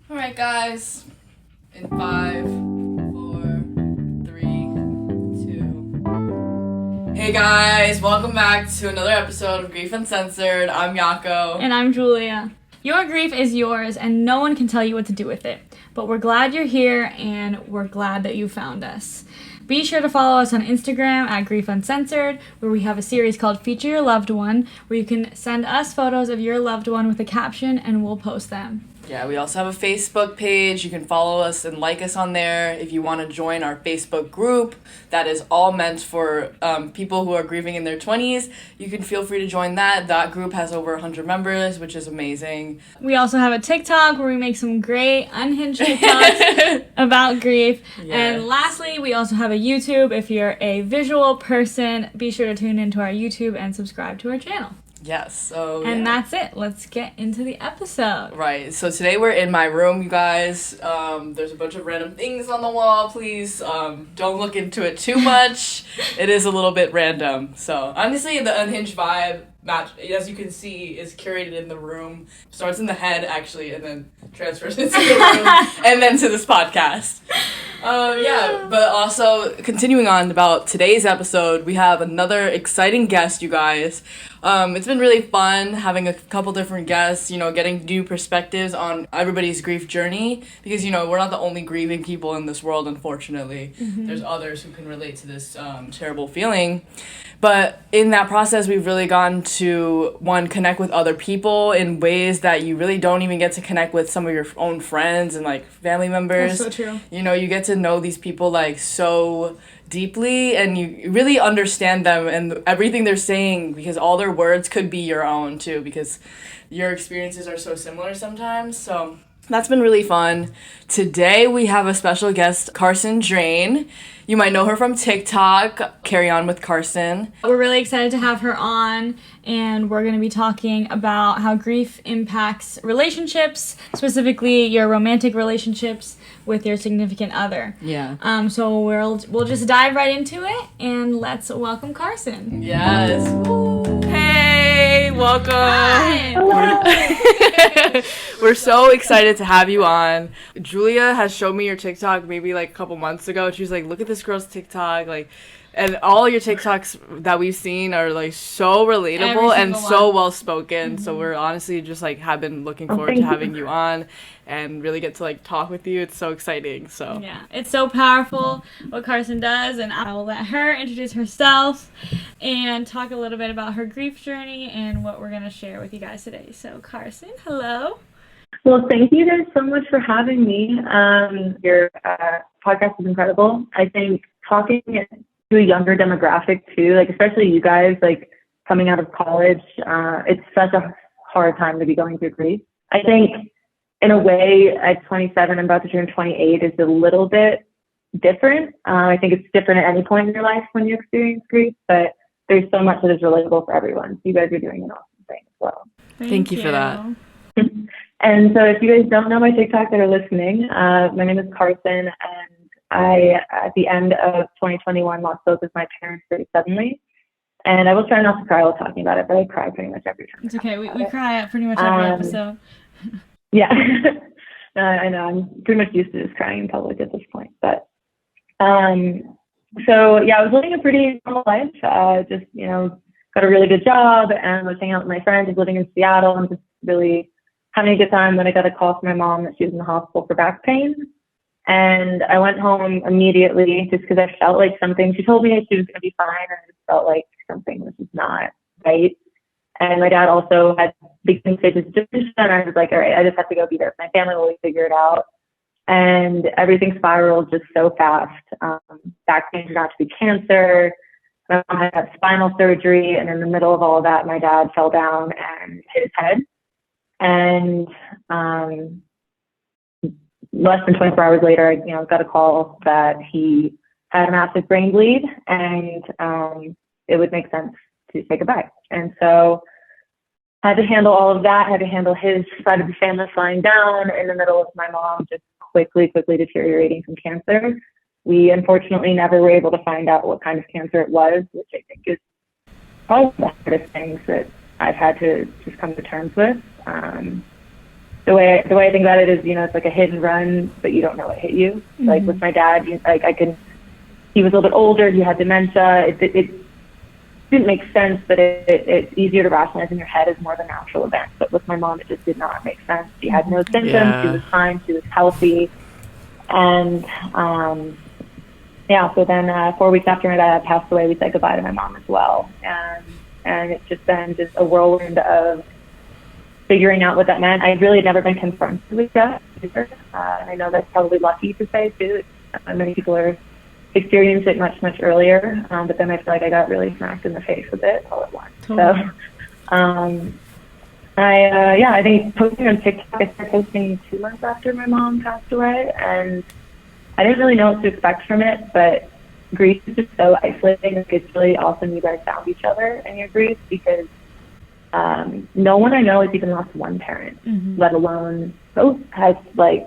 Alright, guys. In 5, 4, 3, 2. Hey guys, welcome back to another episode of Grief Uncensored. I'm Yako. And I'm Julia. Your grief is yours, and no one can tell you what to do with it. But we're glad you're here, and we're glad that you found us. Be sure to follow us on Instagram at Grief Uncensored, where we have a series called Feature Your Loved One, where you can send us photos of your loved one with a caption, and we'll post them. Yeah, we also have a Facebook page. You can follow us and like us on there. If you want to join our Facebook group, that is all meant for people who are grieving in their 20s. You can feel free to join that. That group has over 100 members, which is amazing. We also have a TikTok where we make some great unhinged TikToks about grief. Yeah. And lastly, we also have a YouTube. If you're a visual person, be sure to tune into our YouTube and subscribe to our channel. Yes, so And that's it. Let's get into the episode. Right, so today we're in my room, you guys. There's a bunch of random things on the wall. Please don't look into it too much. It is a little bit random. So honestly, the unhinged vibe, as you can see, is curated in the room. Starts in the head, actually, and then transfers into the room, and then to this podcast. But also, continuing on about today's episode, we have another exciting guest, you guys. It's been really fun having a couple different guests, getting new perspectives on everybody's grief journey, because, we're not the only grieving people in this world, unfortunately. Mm-hmm. There's others who can relate to this terrible feeling. But in that process, we've really gotten to, connect with other people in ways that you really don't even get to connect with some of your own friends and, family members. That's so true. You get to know these people, so deeply, and you really understand them and everything they're saying, because all their words could be your own, too, because your experiences are so similar sometimes. So that's been really fun. Today, we have a special guest, Carson Drain. You might know her from TikTok, Carry On with Carson. We're really excited to have her on, and we're going to be talking about how grief impacts relationships, specifically your romantic relationships with your significant other. Yeah. So we'll just dive right into it, and let's welcome Carson. Yes. Woo. Hey, welcome. Hi. We're so excited to have you on. Julia has shown me your TikTok maybe a couple months ago. She was like, look at this girl's TikTok. And all your TikToks that we've seen are so relatable and so well spoken. Mm-hmm. So we're honestly just have been looking forward to having you on and really get to talk with you. It's so exciting. So yeah, it's so powerful what Carson does, and I will let her introduce herself and talk a little bit about her grief journey and what we're going to share with you guys today. So Carson, hello. Well, thank you guys so much for having me. Your podcast is incredible. I think talking to a younger demographic too, especially you guys, coming out of college, it's such a hard time to be going through grief. I think in a way at 27, I'm about to turn 28, is a little bit different. I think it's different at any point in your life when you experience grief, but there's so much that is relatable for everyone. So you guys are doing an awesome thing as well. Thank you for that. And so if you guys don't know my TikTok that are listening, my name is Carson, and I, at the end of 2021, lost both of my parents very suddenly. And I will try not to cry while talking about it, but I cry pretty much every time. It's okay. We cry at pretty much every episode. Yeah. I know. I'm pretty much used to just crying in public at this point. But so, yeah, I was living a pretty normal life. Just, got a really good job and was hanging out with my friends, living in Seattle, and just really having a good time. Then I got a call from my mom that she was in the hospital for back pain. And I went home immediately just because I felt like something. She told me she was going to be fine, and I just felt like something was just not right. And my dad also had beginning stages of depression, and I was like, all right, I just have to go be there for my family while we figure it out. And everything spiraled just so fast. Back pain turned out to be cancer. My mom had had spinal surgery, and in the middle of all of that, my dad fell down and hit his head. And less than 24 hours later, I got a call that he had a massive brain bleed, and it would make sense to say goodbye. And so I had to handle all of that, had to handle his side of the family flying down in the middle of my mom just quickly deteriorating from cancer. We unfortunately never were able to find out what kind of cancer it was, which I think is probably the hardest things that I've had to just come to terms with. the way I think about it is, it's like a hit and run, but you don't know what hit you. Mm-hmm. Like with my dad, he was a little bit older, he had dementia. It didn't make sense, but it's easier to rationalize in your head as more of a natural event. But with my mom, it just did not make sense. She had no symptoms. Yeah. She was fine. She was healthy. And, so then 4 weeks after my dad passed away, we said goodbye to my mom as well. And it's just been just a whirlwind of figuring out what that meant. I really had never been confronted with that either. And I know that's probably lucky to say, too. Many people are experienced it much, much earlier. But then I feel like I got really smacked in the face with it all at once. Totally. So, I think posting on TikTok, I started posting 2 months after my mom passed away. And I didn't really know what to expect from it, but grief is just so isolating. It's really awesome you guys found each other in your grief, because no one I know has even lost one parent, let alone both has most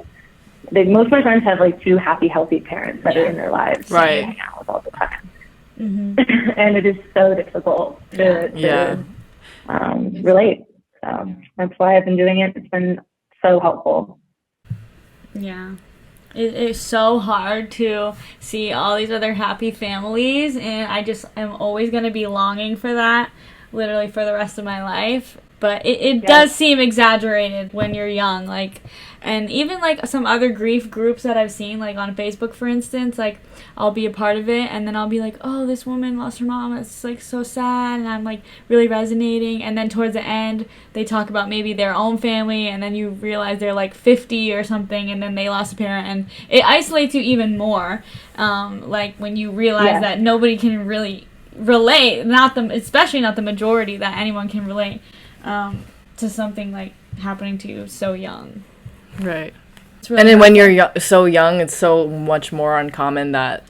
of my friends have 2 happy, healthy parents that are in their lives, right? Hang out with all the time, and it is so difficult to relate. So that's why I've been doing it. It's been so helpful. Yeah. It is so hard to see all these other happy families, and I just am always going to be longing for that, literally for the rest of my life. But it does seem exaggerated when you're young, and even some other grief groups that I've seen, on Facebook, for instance, I'll be a part of it, and then I'll be oh, this woman lost her mom, it's so sad, and I'm really resonating, and then towards the end they talk about maybe their own family, and then you realize they're 50 or something, and then they lost a parent, and it isolates you even more, when you realize that nobody can really relate, especially not the majority, that anyone can relate to something happening to you so young. Right. Really and then when you're so young, it's so much more uncommon that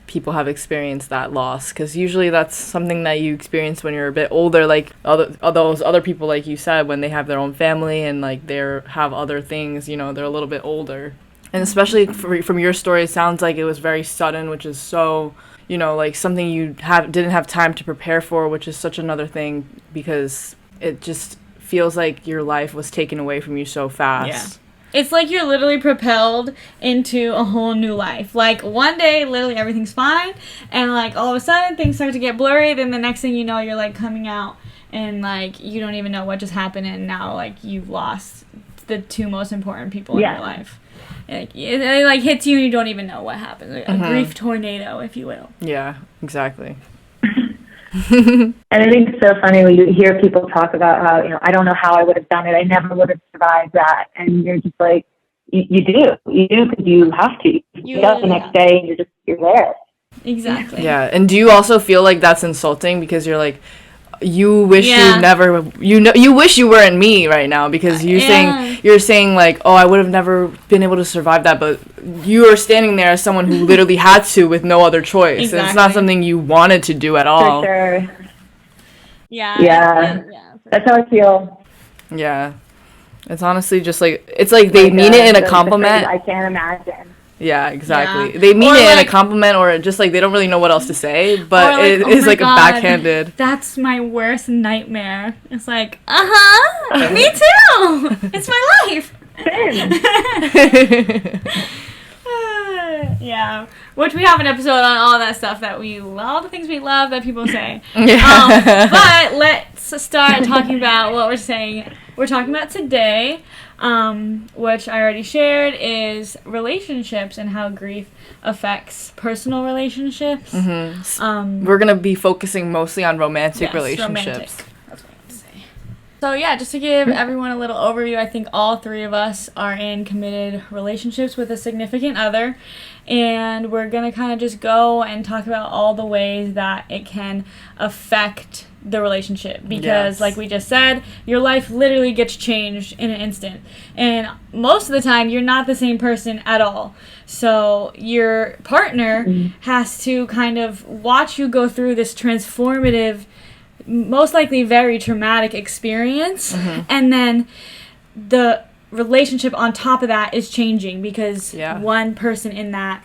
people have experienced that loss, because usually that's something that you experience when you're a bit older, those other people, like you said, when they have their own family and they have other things, they're a little bit older. And especially from your story, it sounds like it was very sudden, which is so, something you didn't have time to prepare for, which is such another thing, because it just feels like your life was taken away from you so fast. Yeah. It's like you're literally propelled into a whole new life. One day, literally everything's fine, and all of a sudden things start to get blurry, then the next thing you know, you're coming out, and you don't even know what just happened, and now you've lost the 2 most important people in your life. It hits you and you don't even know what happened. A grief tornado, if you will. Yeah, exactly. And I think it's so funny when you hear people talk about how, I don't know how I would have done it. I never would have survived that. And you're just you do because you have to. You get up the next day and you're there. Exactly. Yeah. And do you also feel like that's insulting, because you're you wish you never, you wish you weren't me right now, because you're saying oh, I would have never been able to survive that, but you are standing there as someone who literally had to with no other choice. Exactly. And it's not something you wanted to do at all. For sure. Yeah. That's how I feel. Yeah. It's honestly just it's they mean it in a compliment. I can't imagine. Yeah, exactly. Yeah. They mean it in a compliment, or just they don't really know what else to say, but it is a backhanded. That's my worst nightmare. It's me too. It's my life. Yeah, which we have an episode on all that stuff that all the things we love that people say. But let's start talking about what we're saying. We're talking about today, which I already shared, is relationships and how grief affects personal relationships. Mm-hmm. We're gonna be focusing mostly on romantic relationships. Romantic. That's what I want to say. So just to give everyone a little overview, I think all 3 of us are in committed relationships with a significant other, and we're gonna kind of just go and talk about all the ways that it can affect the relationship, because like we just said, your life literally gets changed in an instant, and most of the time you're not the same person at all, so your partner has to kind of watch you go through this transformative, most likely very traumatic experience, and then the relationship on top of that is changing, because one person in that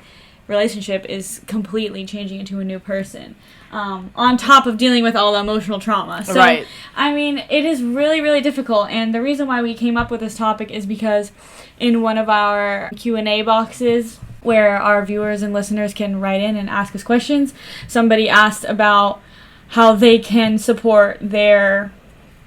relationship is completely changing into a new person, on top of dealing with all the emotional trauma. So, right. I mean, it is really, really difficult. And the reason why we came up with this topic is because in one of our Q&A boxes where our viewers and listeners can write in and ask us questions, somebody asked about how they can support their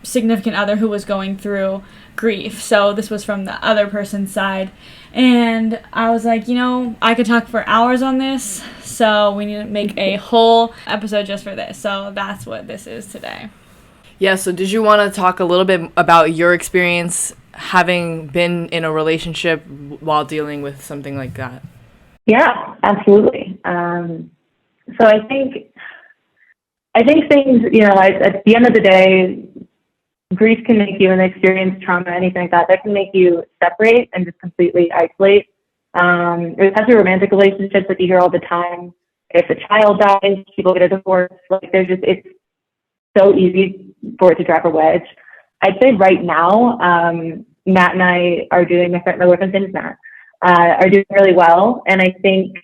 significant other who was going through grief. So this was from the other person's side. And I was like, I could talk for hours on this, so we need to make a whole episode just for this. So that's what this is today. Yeah, so did you want to talk a little bit about your experience having been in a relationship while dealing with something like that? Yeah, absolutely. So I think things, at the end of the day, grief can make you, and experience trauma, anything like that can make you separate and just completely isolate. Especially romantic relationships that you hear all the time. If a child dies, people get a divorce. It's so easy for it to drive a wedge. I'd say right now, Matt and I are doing, my boyfriend's name is Matt, are doing really well. And I think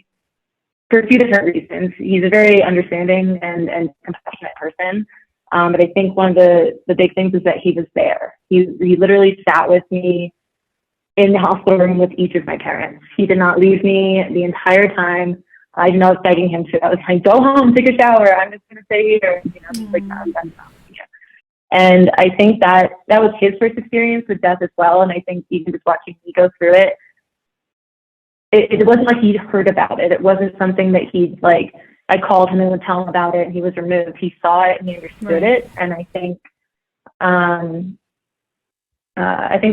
for a few different reasons. He's a very understanding and compassionate person. But I think one of the big things is that he was there. He literally sat with me in the hospital room with each of my parents. He did not leave me the entire time. I know I was begging him to. I was like, go home, take a shower. I'm just going to stay here. Just like that. And I think that was his first experience with death as well. And I think even just watching me go through it, it wasn't like he'd heard about it. It wasn't something that he'd like, I called him and would tell him about it and he was removed. He saw it and he understood it. And I think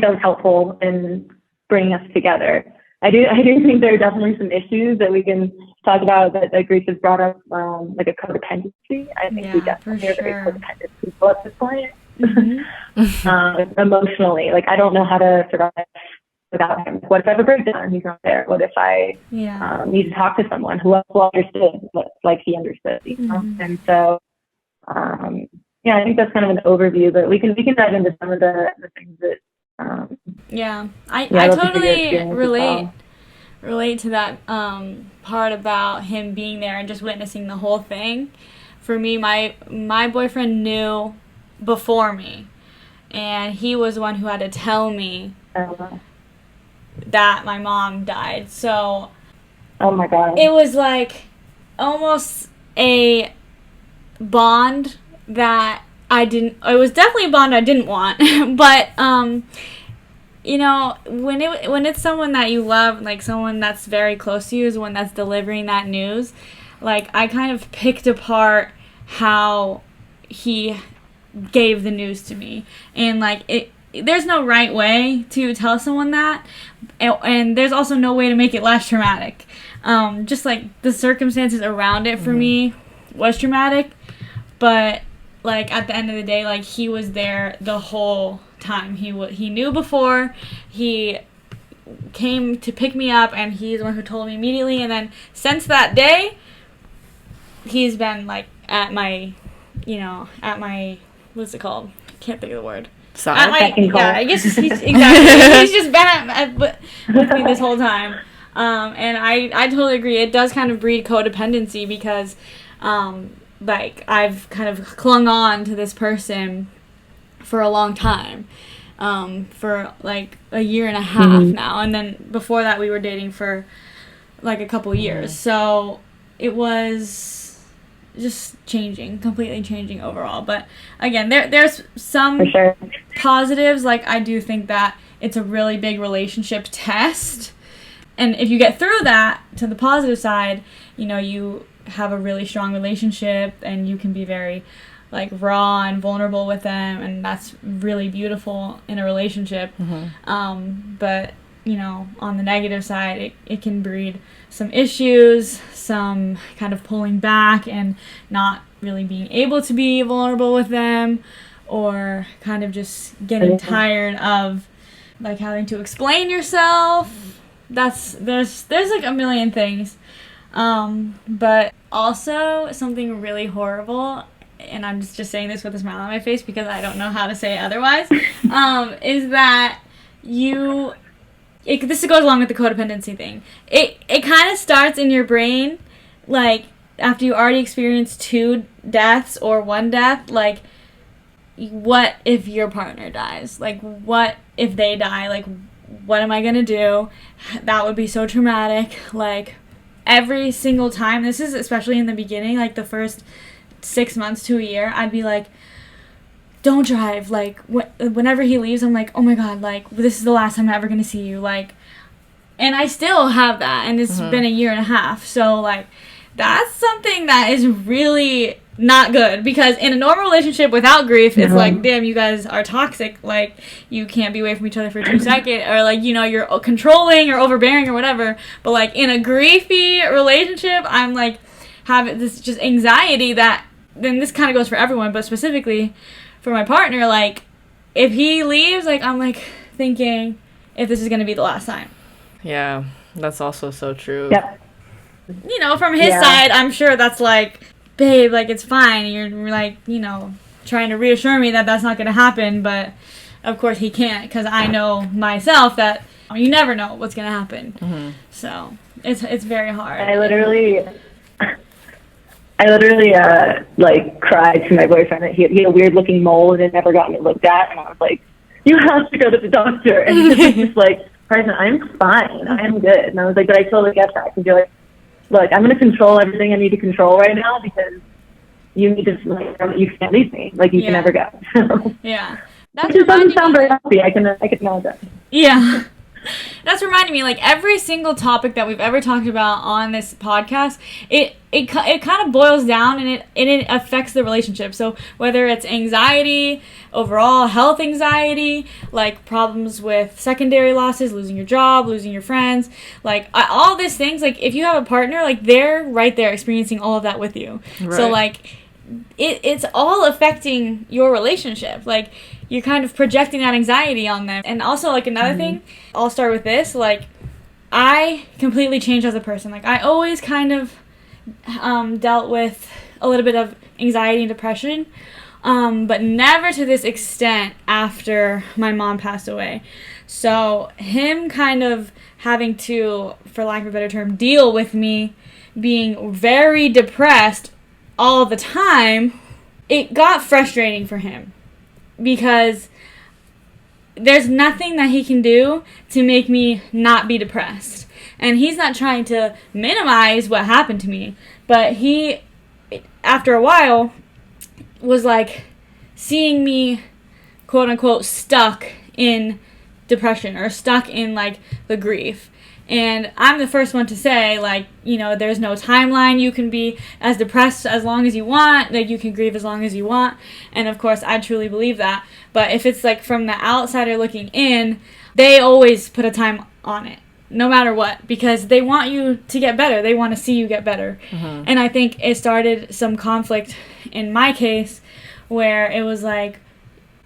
that was helpful in bringing us together. I do think there are definitely some issues that we can talk about that grief has brought up, like a codependency. I think we definitely are very codependent people at this point. Mm-hmm. Emotionally, like I don't know how to survive without him. What if I have a breakdown? He's not there. What if I need to talk to someone who else understood, like he understood? Mm-hmm. And so, I think that's kind of an overview. But we can dive into some of the things that. I totally relate to that part about him being there and just witnessing the whole thing. For me, my boyfriend knew before me, and he was the one who had to tell me that my mom died. So, oh my God, it was like almost a bond that it was definitely a bond I didn't want, but when it's someone that you love, like someone that's very close to you is the one that's delivering that news, like I kind of picked apart how he gave the news to me, and like there's no right way to tell someone that, and there's also no way to make it less traumatic. Just like the circumstances around it for me was traumatic, but like at the end of the day, like he was there the whole time. He knew before, he came to pick me up, and he's the one who told me immediately. And then since that day, he's been like at my what's it called? I can't think of the word. Side. I guess he's exactly. He's just been with me this whole time. And I totally agree. It does kind of breed codependency because, like I've kind of clung on to this person for a long time, for like a year and a half now, and then before that we were dating for like a couple years. So it was just completely changing overall. But again, there's some positives. Like I do think that it's a really big relationship test, and if you get through that to the positive side, you have a really strong relationship and you can be very like raw and vulnerable with them, and that's really beautiful in a relationship. But on the negative side, it can breed some issues, some kind of pulling back and not really being able to be vulnerable with them, or kind of just getting tired of like having to explain yourself. There's like a million things. But also something really horrible, and I'm just saying this with a smile on my face because I don't know how to say it otherwise, is that you this goes along with the codependency thing. It kind of starts in your brain, like, after you already experienced 2 deaths or 1 death, like, what if your partner dies? Like, what if they die? Like, what am I gonna do? That would be so traumatic. Like, every single time, this is especially in the beginning, like, the first 6 months to a year, I'd be like, don't drive. Like, whenever he leaves, I'm like, oh my God, like, this is the last time I'm ever gonna see you. Like, and I still have that, and it's been a year and a half. So, like, that's something that is really not good, because in a normal relationship without grief, it's like, damn, you guys are toxic. Like, you can't be away from each other for 2 seconds, or, like, you know, you're controlling or overbearing or whatever. But, like, in a griefy relationship, I'm, like, having this just anxiety that, then this kind of goes for everyone, but specifically for my partner, like, if he leaves, like, I'm, like, thinking if this is going to be the last time. Yeah, that's also so true. Yeah. You know, from his side, I'm sure that's like, babe, like, it's fine. You're, like, you know, trying to reassure me that that's not going to happen. But, of course, he can't, because I know myself that you never know what's going to happen. So, it's very hard. I literally, like, cried to my boyfriend that he had a weird-looking mole and had never gotten it looked at. And I was like, you have to go to the doctor. And he was just like, Carson, I'm fine. I'm good. And I was like, but I totally get that. Because you're like, look, I'm going to control everything I need to control right now, because you need to, like, you can't leave me. Like, you can never go. Yeah. That's Which doesn't sound very healthy. I can know that. Yeah. That's reminding me, like, every single topic that we've ever talked about on this podcast, it kind of boils down, and it affects the relationship. So whether it's anxiety, overall health anxiety, like problems with secondary losses, losing your job, losing your friends, like, all these things, like, if you have a partner, like, they're right there experiencing all of that with you. Right. So, like, it's all affecting your relationship. Like, you're kind of projecting that anxiety on them. And also, like, another thing, I'll start with this, like, I completely changed as a person. Like, I always kind of dealt with a little bit of anxiety and depression, but never to this extent after my mom passed away. So him kind of having to, for lack of a better term, deal with me being very depressed all the time, it got frustrating for him, because there's nothing that he can do to make me not be depressed. And he's not trying to minimize what happened to me, but he, after a while, was like seeing me, quote unquote, stuck in depression, or stuck in, like, the grief. And I'm the first one to say, like, you know, there's no timeline. You can be as depressed as long as you want. Like, you can grieve as long as you want. And, of course, I truly believe that. But if it's, like, from the outsider looking in, they always put a time on it, no matter what, because they want you to get better. They want to see you get better. And I think it started some conflict in my case, where it was like,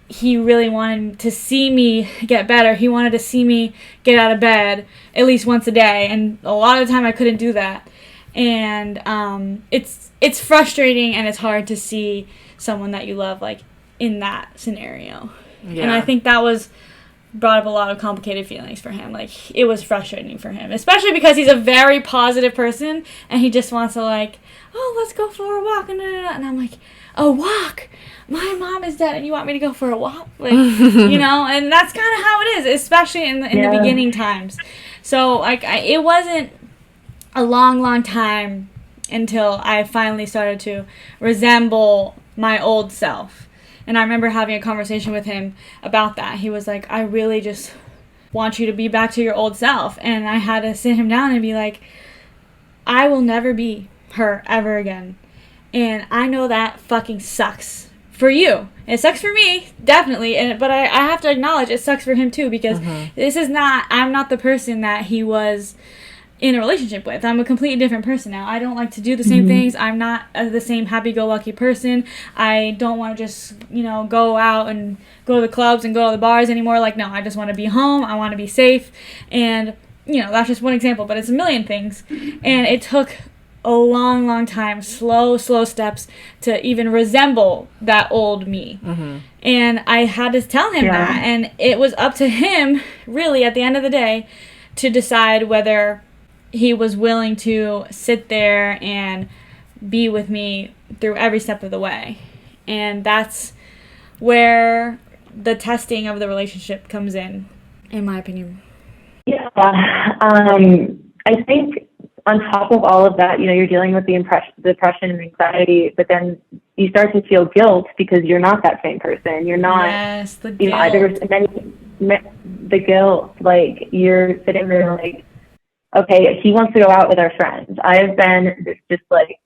he really wanted to see me get better. He wanted to see me get out of bed at least once a day, and a lot of the time I couldn't do that. And it's frustrating, and it's hard to see someone that you love, like, in that scenario. Yeah. And I think that brought up a lot of complicated feelings for him. Like, it was frustrating for him, especially because he's a very positive person, and he just wants to, like, oh, let's go for a walk, and I'm like, a walk? My mom is dead and you want me to go for a walk? Like, you know, and that's kind of how it is, especially in the beginning times. So, like, it wasn't a long time until I finally started to resemble my old self. And I remember having a conversation with him about that. He was like, I really just want you to be back to your old self. And I had to sit him down and be like, I will never be her ever again. And I know that fucking sucks for you. It sucks for me, definitely. But I have to acknowledge it sucks for him too, because I'm not the person that he was in a relationship with. I'm a completely different person now. I don't like to do the same things. I'm not the same happy-go-lucky person. I don't want to just, you know, go out and go to the clubs and go to the bars anymore. Like, no, I just want to be home. I want to be safe. And, you know, that's just one example, but it's a million things. And it took a long time, slow steps to even resemble that old me. And I had to tell him that. And it was up to him, really, at the end of the day, to decide whether he was willing to sit there and be with me through every step of the way. And that's where the testing of the relationship comes in my opinion. Yeah. I think on top of all of that, you're dealing with the depression and anxiety, but then you start to feel guilt because you're not that same person. You're not, yes, the guilt. And then the guilt, like, you're sitting there like, okay, he wants to go out with our friends. I have been this just like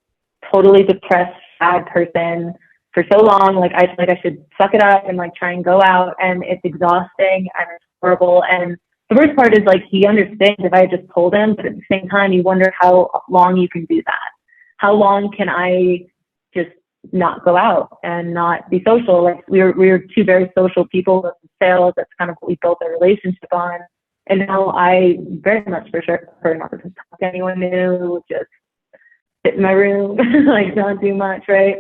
totally depressed, sad person for so long. Like, I feel like I should suck it up and like try and go out, and it's exhausting and it's horrible. And the worst part is, like, he understands if I just told him, but at the same time, you wonder how long you can do that. How long can I just not go out and not be social? Like, we're two very social people with sales. That's kind of what we built our relationship on. And now I very much prefer not to talk to anyone new, just sit in my room, like, not do much, right?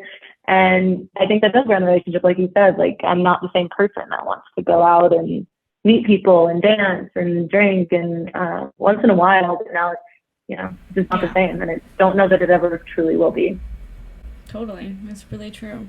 And I think that does run a relationship, like you said. Like, I'm not the same person that wants to go out and meet people and dance and drink and once in a while, but now it's just not the same, and I don't know that it ever truly will be. Totally. That's really true.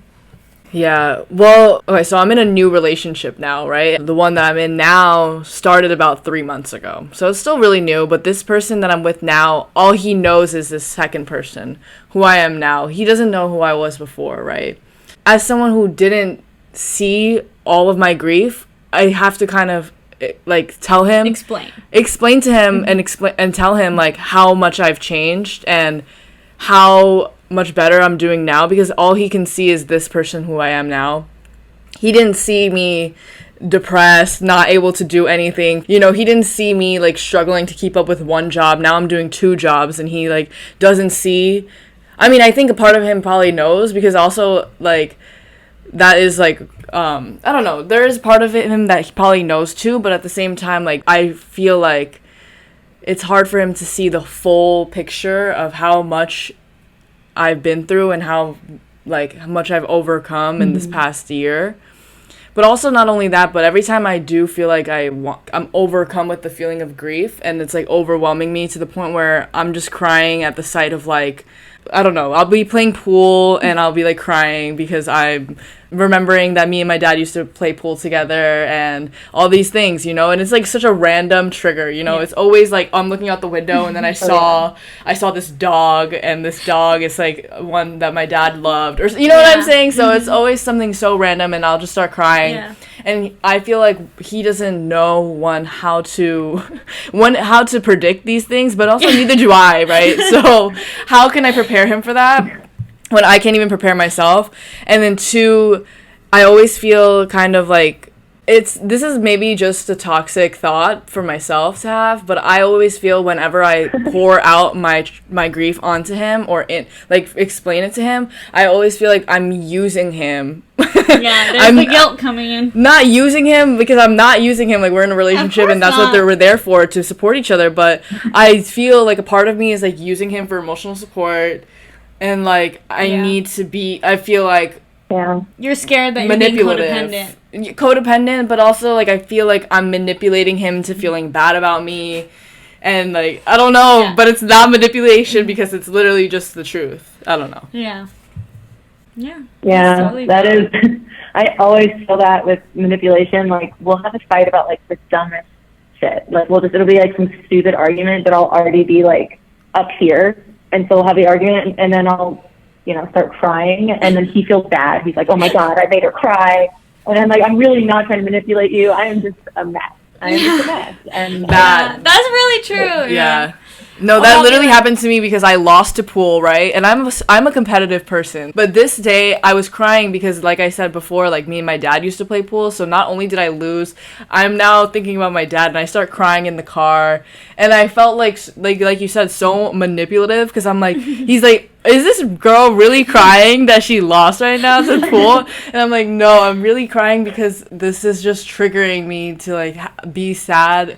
Yeah, well, okay, so I'm in a new relationship now, right? The one that I'm in now started about 3 months ago, so it's still really new, but this person that I'm with now, all he knows is this second person, who I am now. He doesn't know who I was before, right? As someone who didn't see all of my grief, I have to kind of like tell him, explain to him, and tell him like how much I've changed and how much better I'm doing now, because all he can see is this person who I am now. He didn't see me depressed, not able to do anything. He didn't see me like struggling to keep up with one job. Now I'm doing 2 jobs, and he like doesn't see. I mean, I think a part of him probably knows, because also like that is like I don't know, there is part of him that he probably knows too, but at the same time, like, I feel like it's hard for him to see the full picture of how much I've been through and how much I've overcome in this past year. But also, not only that, but every time I do feel like I'm overcome with the feeling of grief, and it's like overwhelming me to the point where I'm just crying at the sight of, like, I don't know, I'll be playing pool and I'll be like crying because I'm remembering that me and my dad used to play pool together and all these things, and it's like such a random trigger, It's always like I'm looking out the window and then I saw this dog, and this dog is like one that my dad loved, or what I'm saying. So it's always something so random, and I'll just start crying. And I feel like he doesn't know how to predict these things, but also neither do I, right? So how can I prepare him for that when I can't even prepare myself? And then 2, I always feel kind of like this is maybe just a toxic thought for myself to have, but I always feel whenever I pour out my grief onto him or explain it to him, I always feel like I'm using him. Yeah, there's the guilt coming in. Not using him, because I'm not using him. Like, we're in a relationship and that's what we're there for, to support each other. But I feel like a part of me is like using him for emotional support, and like I feel like you're scared that you're being codependent, but also like I feel like I'm manipulating him to feeling bad about me, and like I don't know, but it's not manipulation because it's literally just the truth. I don't know. Totally that is. I always feel that with manipulation. Like, we'll have a fight about like the dumbest shit. Like, it'll be like some stupid argument that I'll already be like up here, and so we'll have the argument, and then I'll start crying, and then he feels bad. He's like, oh my God, I made her cry. And I'm like, I'm really not trying to manipulate you. I am just a mess. And that's really true. Yeah. No, that literally happened to me because I lost to pool, right? And I'm a competitive person. But this day, I was crying because, like I said before, like, me and my dad used to play pool. So not only did I lose, I'm now thinking about my dad, and I start crying in the car. And I felt like you said, so manipulative, because I'm like, he's like, is this girl really crying that she lost right now to the pool? And I'm like, no, I'm really crying because this is just triggering me to like be sad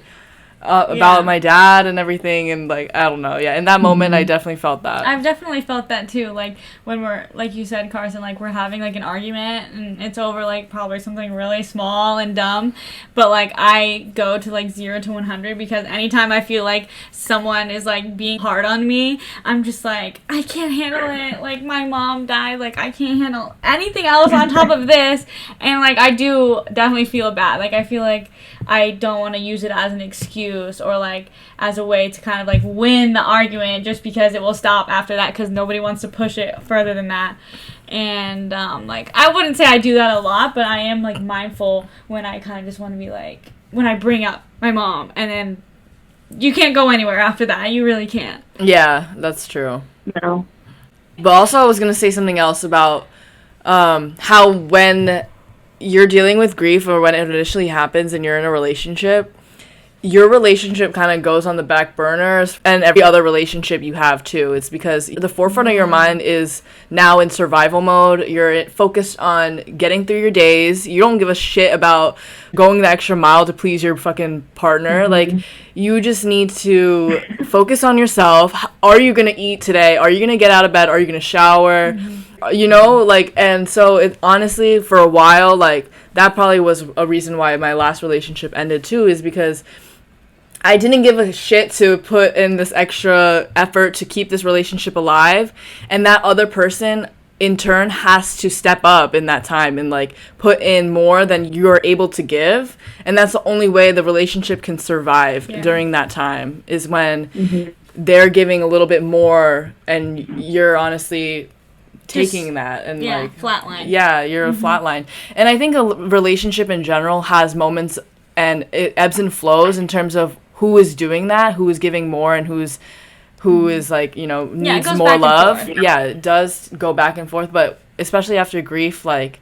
about my dad and everything, and like I don't know, in that moment I definitely felt that. I've definitely felt that too, like when we're, like you said, Carson, like we're having like an argument and it's over like probably something really small and dumb, but like I go to like 0 to 100 because anytime I feel like someone is like being hard on me, I'm just like, I can't handle it, like my mom died, like I can't handle anything else on top of this, and like I do definitely feel bad, like I feel like I don't want to use it as an excuse or like as a way to kind of like win the argument just because it will stop after that, because nobody wants to push it further than that. And like I wouldn't say I do that a lot, but I am like mindful when I kind of just want to be like, when I bring up my mom, and then you can't go anywhere after that. You really can't. Yeah, that's true. No. But also I was going to say something else about how when you're dealing with grief, or when it initially happens and you're in a relationship, your relationship kind of goes on the back burners, and every other relationship you have too. It's because the forefront of your mind is now in survival mode. You're focused on getting through your days. You don't give a shit about going the extra mile to please your fucking partner. Like, you just need to focus on yourself. Are you gonna eat today? Are you gonna get out of bed? Are you gonna shower? You know, like, and so it honestly, for a while, like, that probably was a reason why my last relationship ended too, is because I didn't give a shit to put in this extra effort to keep this relationship alive, and that other person in turn has to step up in that time and like put in more than you're able to give, and that's the only way the relationship can survive during that time, is when they're giving a little bit more and you're honestly taking that and like flatline. Yeah, you're a flatline. And I think a relationship in general has moments and it ebbs and flows in terms of who is doing that, who is giving more, and who is like, you know, needs more love. Yeah, it does go back and forth, but especially after grief, like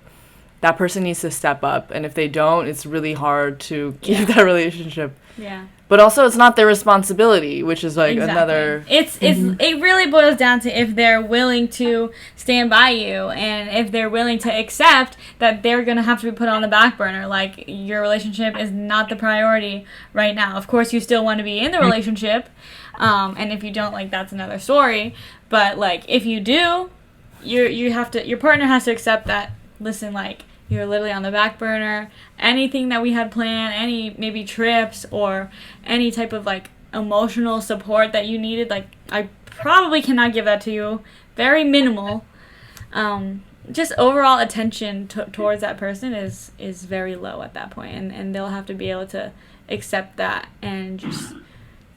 that person needs to step up, and if they don't, it's really hard to keep that relationship. Yeah. But also, it's not their responsibility, which is like another. It really boils down to if they're willing to stand by you, and if they're willing to accept that they're gonna have to be put on the back burner. Like, your relationship is not the priority right now. Of course, you still want to be in the relationship, and if you don't, like, that's another story. But like, if you do, your partner has to accept that. Listen, like, you're literally on the back burner. Anything that we had planned, any maybe trips or any type of like emotional support that you needed, like I probably cannot give that to you. Very minimal. Just overall attention towards that person is very low at that point, and they'll have to be able to accept that, and just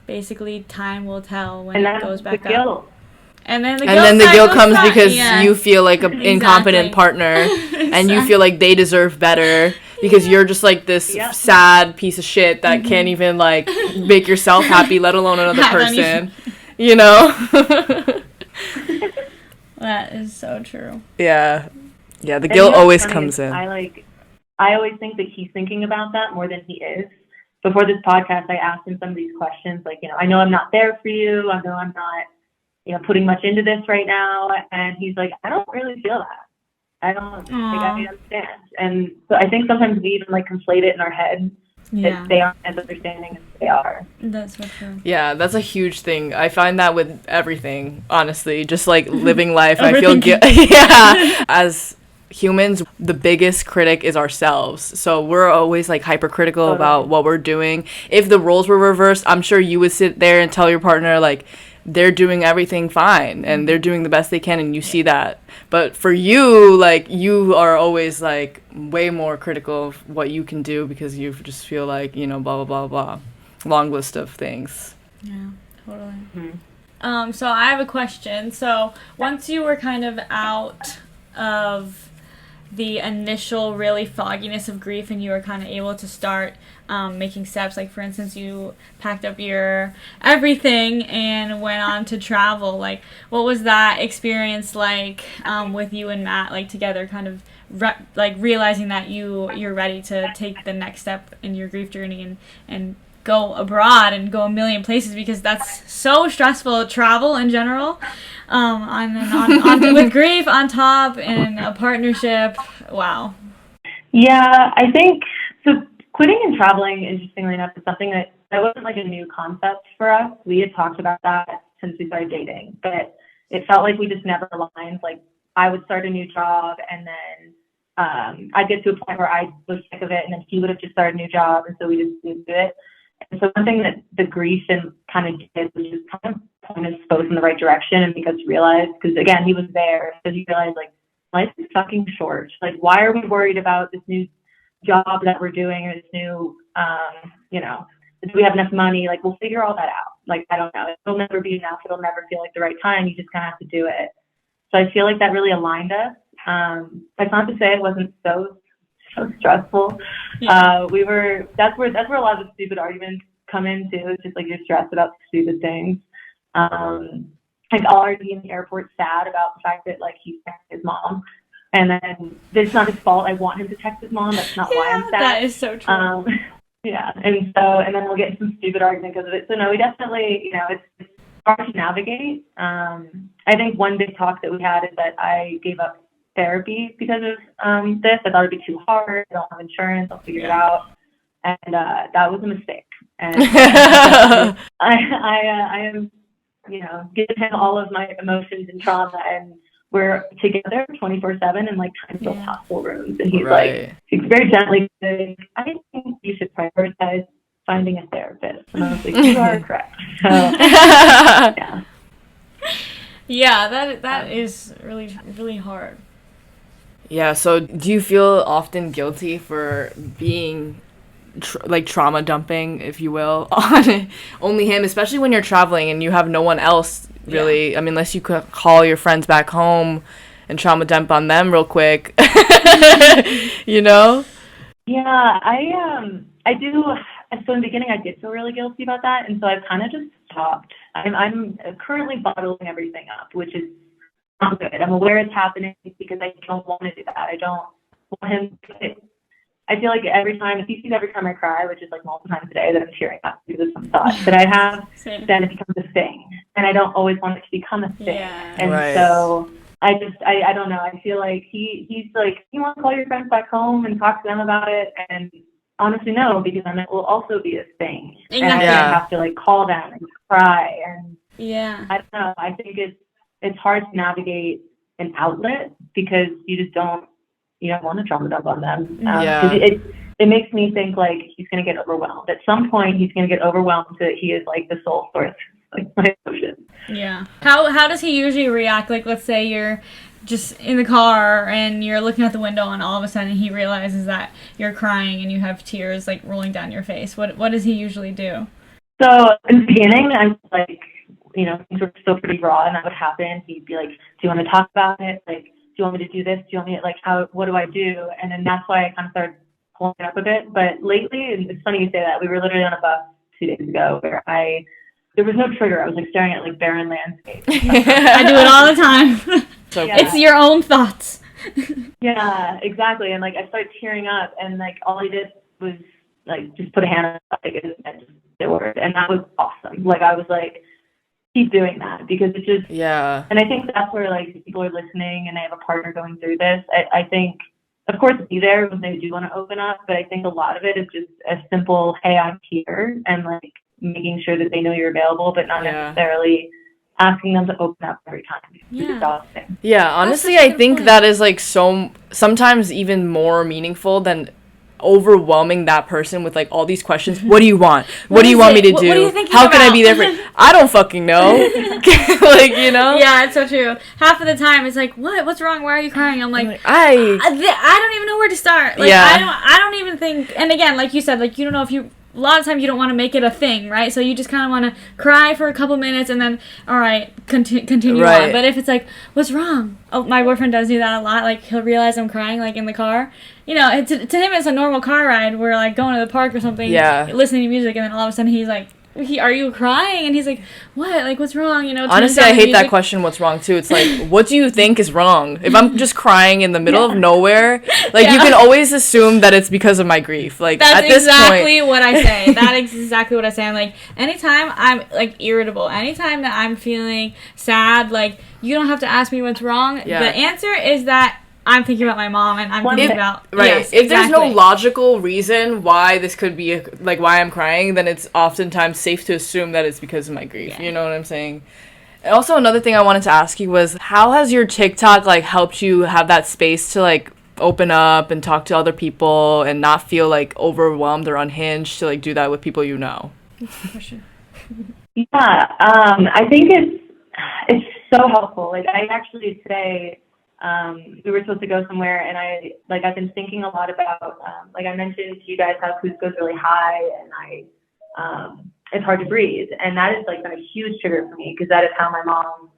basically time will tell when it goes back up. And then the guilt comes because you feel like an incompetent partner, and you feel like they deserve better because you're just like this sad piece of shit that can't even like make yourself happy, let alone another person. You know? That is so true. Yeah. Yeah, the guilt always comes in. I always think that he's thinking about that more than he is. Before this podcast, I asked him some of these questions, like, you know, I know I'm not there for you. I know I'm not, you know, putting much into this right now. And he's like, I don't really feel that. I understand. And so I think sometimes we even like conflate it in our head that they aren't as understanding as they are. That's so true. Yeah, that's a huge thing. I find that with everything, honestly, just like living life. I feel as humans, the biggest critic is ourselves. So we're always like hypercritical about what we're doing. If the roles were reversed, I'm sure you would sit there and tell your partner like they're doing everything fine and they're doing the best they can, and you see that. But for you, like, you are always like way more critical of what you can do because you just feel like, you know, blah blah blah blah, long list of things. Yeah, totally. So I have a question. So once you were kind of out of the initial really fogginess of grief and you were kind of able to start making steps, like for instance you packed up your everything and went on to travel, like what was that experience like with you and Matt, like together, kind of like realizing that you're ready to take the next step in your grief journey and go abroad and go a million places, because that's so stressful, travel in general, on with grief on top and a partnership. Wow. Yeah, I think so. Quitting and traveling, interestingly enough, is something that that wasn't like a new concept for us. We had talked about that since we started dating, but it felt like we just never aligned. Like I would start a new job and then I'd get to a point where I was sick of it and then he would have just started a new job, and so we just didn't do it. And so one thing that the grief and kind of did was just kind of point us both in the right direction and make us realize, because again, he was there, so he realized like life is fucking short. Like why are we worried about this new job that we're doing or this new, do we have enough money? Like we'll figure all that out. Like I don't know, it'll never be enough. It'll never feel like the right time. You just kind of have to do it. So I feel like that really aligned us. That's not to say it wasn't so stressful. Yeah. That's where a lot of the stupid arguments come in too. It's just like you're stressed about stupid things. Like I'll already in the airport sad about the fact that like he texted his mom, and then it's not his fault. I want him to text his mom. That's not why I'm sad. That is so true. Yeah, and then we'll get into some stupid argument because of it. So no, we definitely, it's hard to navigate. I think one big talk that we had is that I gave up therapy because of this. I thought it'd be too hard. I don't have insurance. I'll figure it out. And that was a mistake. And I am, giving him all of my emotions and trauma, and we're together 24/7 in like time filled hospital rooms. And he's very gently saying, I think you should prioritize finding a therapist. And I was like, you are correct. So, yeah. Yeah, that is really, really hard. Yeah, so do you feel often guilty for being trauma dumping, if you will, on only him, especially when you're traveling and you have no one else really? I mean, unless you could call your friends back home and trauma dump on them real quick. Yeah, I do. So in the beginning I did feel really guilty about that, and so I've kind of just stopped. I'm currently bottling everything up, which is not good. I'm aware it's happening because I don't want to do that. I don't want him to. I feel like if he sees every time I cry, which is like multiple times a day, that I'm tearing up because of some thoughts that I have, then it becomes a thing. And I don't always want it to become a thing. Yeah. And so I don't know. I feel like he's like, you want to call your friends back home and talk to them about it? And honestly, no, because then it will also be a thing. Exactly. And I have to like call them and cry. And I don't know. I think it's hard to navigate an outlet because you just don't want to trauma dump on them. It makes me think like he's going to get overwhelmed. At some point, he's going to get overwhelmed so that he is like the sole source of my emotions. Yeah. How does he usually react? Like, let's say you're just in the car and you're looking out the window and all of a sudden he realizes that you're crying and you have tears like rolling down your face. What does he usually do? So in the beginning, I was like, things were still pretty raw and that would happen. He'd be like, do you want to talk about it? Like, do you want me to do this? Do you want me to, like, what do I do? And then that's why I kind of started pulling it up a bit. But lately, and it's funny you say that, we were literally on a bus 2 days ago where there was no trigger. I was like staring at like barren landscape. I do it all the time. It's your own thoughts. Yeah, exactly. And like I started tearing up, and like all he did was like just put a hand on my face and just say words, and that was awesome. Like I was like, keep doing that, because it's just And I think that's where like people are listening and they have a partner going through this. I think, of course, be there when they do want to open up, but I think a lot of it is just a simple, hey, I'm here, and like making sure that they know you're available, but not necessarily asking them to open up every time. Yeah, honestly, I think that is like sometimes even more meaningful than overwhelming that person with like all these questions. What do you want? What do you want me to do? How can I be there for you? I don't fucking know. Like, Yeah, it's so true. Half of the time it's like, what's wrong? Why are you crying? I'm like, I don't even know where to start. Like, I don't even think. And again, like you said, like you don't know if you. A lot of times you don't want to make it a thing, right? So you just kind of want to cry for a couple minutes and then, all right, continue on. But if it's like, what's wrong? Oh, my boyfriend does do that a lot. Like, he'll realize I'm crying, like, in the car. To him, it's a normal car ride. We're, like, going to the park or something, listening to music, and then all of a sudden he's like, are you crying? And he's like, what? Like, what's wrong? Honestly, I hate that question, what's wrong, too. It's like, what do you think is wrong? If I'm just crying in the middle of nowhere, like, you can always assume that it's because of my grief. Like, that's at this exactly what I say. That is exactly what I say. I'm like, anytime I'm, like, irritable, anytime that I'm feeling sad, like, you don't have to ask me what's wrong. The answer is that I'm thinking about my mom, and I'm thinking about... Right. Yes, if there's no exactly. logical reason why this could be, like, why I'm crying, then it's oftentimes safe to assume that it's because of my grief. Yeah. You know what I'm saying? And also, another thing I wanted to ask you was, how has your TikTok, like, helped you have that space to, like, open up and talk to other people and not feel, like, overwhelmed or unhinged to, like, do that with people you know? For sure. Yeah, I think it's so helpful. Like, I actually today, we were supposed to go somewhere, and I've been thinking a lot about, like I mentioned to you guys, how Cusco's really high, and it's hard to breathe, and that has like been a huge trigger for me, because that is how my mom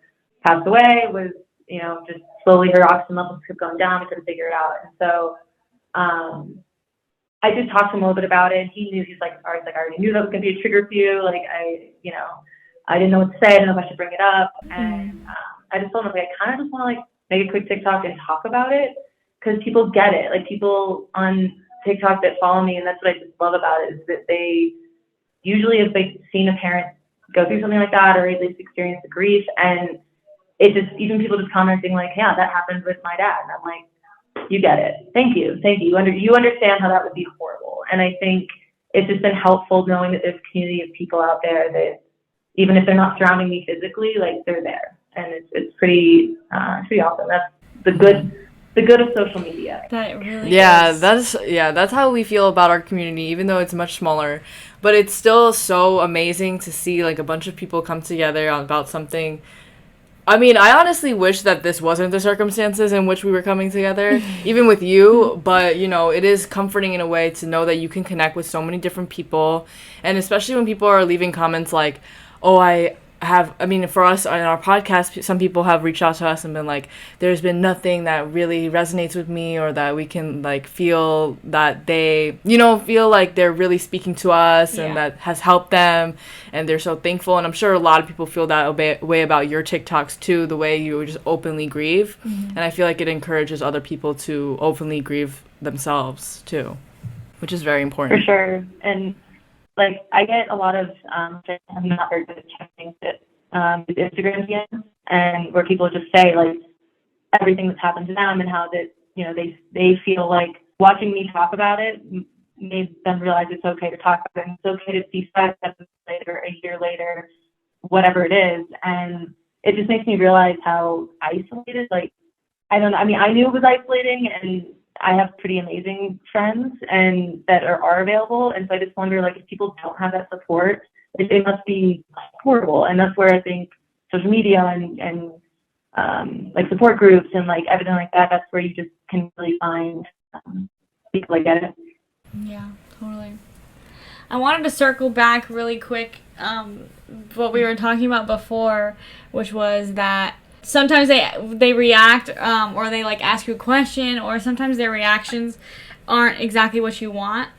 passed away. Was, you know, just slowly her oxygen levels kept going down. I couldn't figure it out, and so I did talk to him a little bit about it. He knew, he's like, all right, like, I already knew that was gonna be a trigger for you. Like, I didn't know what to say. I didn't know if I should bring it up, and I just told him, like, I kind of just want to like make a quick TikTok and talk about it, because people get it. Like, people on TikTok that follow me, and that's what I just love about it, is that they usually have like seen a parent go through something like that, or at least experience the grief, and it just, even people just commenting like, yeah, that happened with my dad, and I'm like, you get it. Thank you. You understand how that would be horrible. And I think it's just been helpful knowing that there's a community of people out there that, even if they're not surrounding me physically, like, they're there, and it's pretty awesome. That's the good of social media. That really Yeah, is. that's how we feel about our community, even though it's much smaller. But it's still so amazing to see, like, a bunch of people come together about something. I mean, I honestly wish that this wasn't the circumstances in which we were coming together, even with you, but, you know, it is comforting in a way to know that you can connect with so many different people, and especially when people are leaving comments like, oh, for us on our podcast, some people have reached out to us and been like, there's been nothing that really resonates with me, or that we can, like, feel that they, you know, feel like they're really speaking to us, and that has helped them, and they're so thankful. And I'm sure a lot of people feel that way about your TikToks too, the way you just openly grieve. And I feel like it encourages other people to openly grieve themselves too, which is very important. For sure. And like, I get a lot of, I'm not very good at checking it, Instagram DMs, and where people just say, like, everything that's happened to them, and how that, you know, they feel like watching me talk about it made them realize it's okay to talk about it, and it's okay to see 5 episodes later, a year later, whatever it is. And it just makes me realize how isolated, like, I knew it was isolating, and I have pretty amazing friends and that are available. And so I just wonder, like, if people don't have that support, it must be horrible. And that's where I think social media and like support groups and like everything like that, that's where you just can really find people that get it. Yeah, totally. I wanted to circle back really quick, what we were talking about before, which was that sometimes they react, or they like ask you a question, or sometimes their reactions aren't exactly what you want,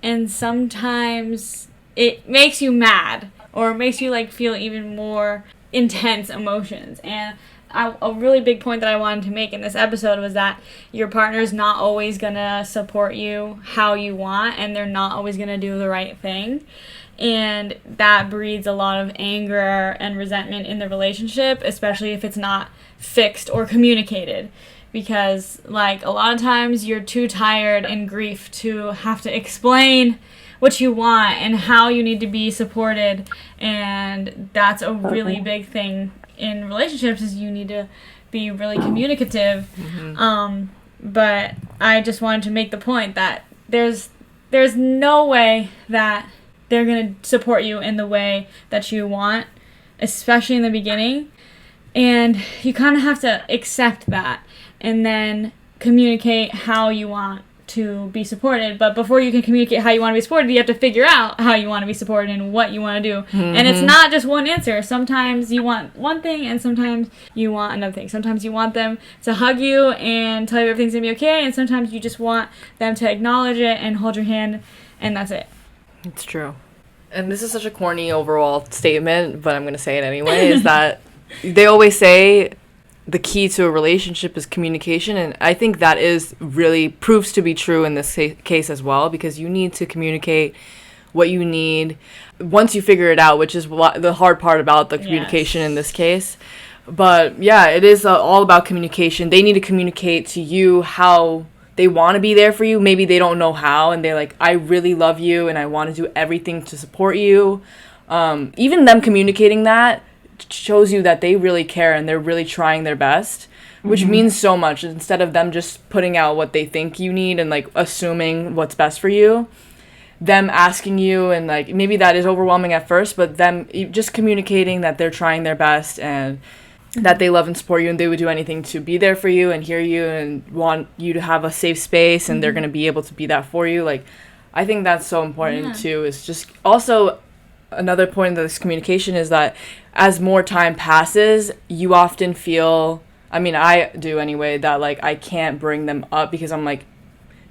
and sometimes it makes you mad, or it makes you like feel even more intense emotions. And a really big point that I wanted to make in this episode was that your partner's not always gonna support you how you want, and they're not always gonna do the right thing. And that breeds a lot of anger and resentment in the relationship, especially if it's not fixed or communicated. Because, like, a lot of times you're too tired in grief to have to explain what you want and how you need to be supported. And that's a really big thing in relationships, is you need to be really communicative. But I just wanted to make the point that there's no way that they're going to support you in the way that you want, especially in the beginning. And you kind of have to accept that and then communicate how you want to be supported. But before you can communicate how you want to be supported, you have to figure out how you want to be supported and what you want to do. And it's not just one answer. Sometimes you want one thing, and sometimes you want another thing. Sometimes you want them to hug you and tell you everything's going to be okay, and sometimes you just want them to acknowledge it and hold your hand, and that's it. It's true. And this is such a corny overall statement, but I'm going to say it anyway, is that they always say the key to a relationship is communication, and I think that is really proves to be true in this case as well, because you need to communicate what you need once you figure it out, which is the hard part about the communication in this case. But yeah, it is all about communication. They need to communicate to you how they want to be there for you. Maybe they don't know how, and they're like, I really love you and I want to do everything to support you. Even them communicating that shows you that they really care and they're really trying their best, which means so much, instead of them just putting out what they think you need and like assuming what's best for you. Them asking you, and like maybe that is overwhelming at first, but them just communicating that they're trying their best and that they love and support you and they would do anything to be there for you and hear you and want you to have a safe space, and they're going to be able to be that for you. Like, I think that's so important too. It's just also another point of this communication is that as more time passes, you often feel, I mean, I do anyway, that like I can't bring them up because I'm like,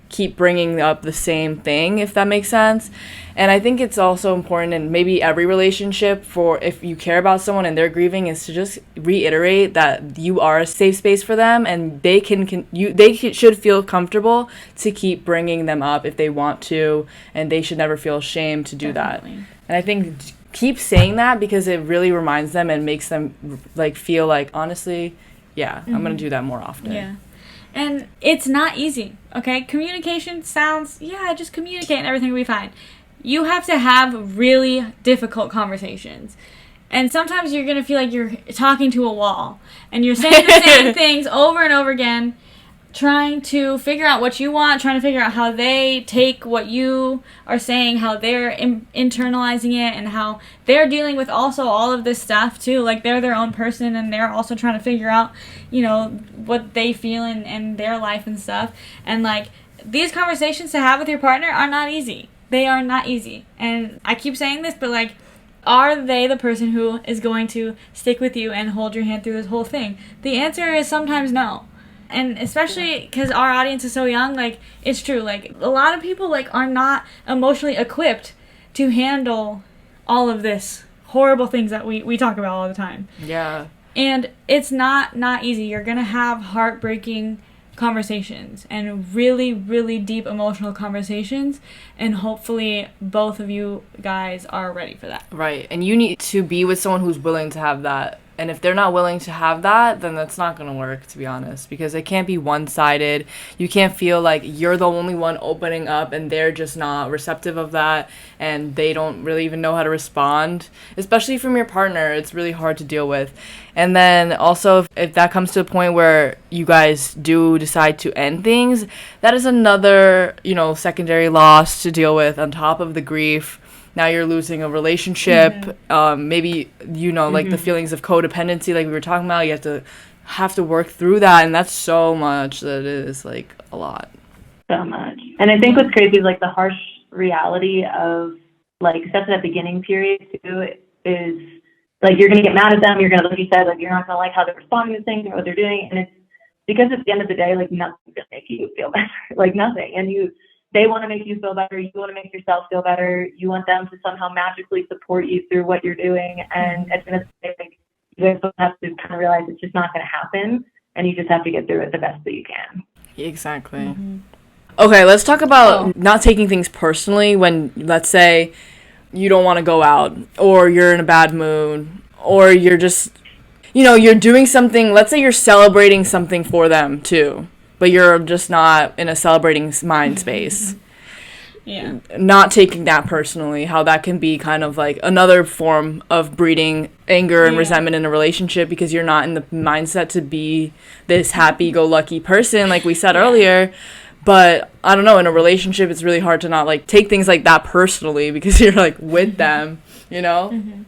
keep bringing up the same thing, if that makes sense. And I think it's also important in maybe every relationship, for if you care about someone and they're grieving, is to just reiterate that you are a safe space for them, and they should feel comfortable to keep bringing them up if they want to, and they should never feel ashamed to do that. And I think keep saying that, because it really reminds them and makes them like feel like, honestly, yeah, I'm gonna do that more often. Yeah. And it's not easy, okay? Communication sounds, just communicate and everything will be fine. You have to have really difficult conversations. And sometimes you're going to feel like you're talking to a wall. And you're saying the same things over and over again, trying to figure out what you want, trying to figure out how they take what you are saying, how they're internalizing it, and how they're dealing with also all of this stuff too. Like, they're their own person and they're also trying to figure out, what they feel in their life and stuff. And like, these conversations to have with your partner are not easy. They are not easy. And I keep saying this, but like, are they the person who is going to stick with you and hold your hand through this whole thing? The answer is sometimes no. And especially because our audience is so young, like, it's true. Like, a lot of people, like, are not emotionally equipped to handle all of this horrible things that we talk about all the time. Yeah. And it's not easy. You're going to have heartbreaking conversations and really, really deep emotional conversations. And hopefully both of you guys are ready for that. Right. And you need to be with someone who's willing to have that. And if they're not willing to have that, then that's not going to work, to be honest, because it can't be one-sided. You can't feel like you're the only one opening up and they're just not receptive of that, and they don't really even know how to respond, especially from your partner. It's really hard to deal with. And then also, if that comes to a point where you guys do decide to end things, that is another, secondary loss to deal with on top of the grief. Now you're losing a relationship, maybe, like the feelings of codependency, like we were talking about, you have to work through that, and that's so much that it is, like, a lot. So much. And I think what's crazy is, like, the harsh reality of, like, especially that beginning period, too, is, like, you're going to get mad at them, you're going to, like you said, like, you're not going to like how they're responding to things or what they're doing, and it's because at the end of the day, like, nothing's going to make you feel better, like, nothing, and they want to make you feel better. You want to make yourself feel better. You want them to somehow magically support you through what you're doing. And at the end of the day, like, you guys both have to kind of realize it's just not going to happen. And you just have to get through it the best that you can. Exactly. Mm-hmm. Okay, let's talk about not taking things personally when, let's say, you don't want to go out, or you're in a bad mood, or you're just, you're doing something. Let's say you're celebrating something for them too, but you're just not in a celebrating mind space. Yeah. Not taking that personally, how that can be kind of like another form of breeding anger and resentment in a relationship, because you're not in the mindset to be this happy-go-lucky person, like we said earlier. But I don't know, in a relationship, it's really hard to not like take things like that personally, because you're like with them, Mm-hmm.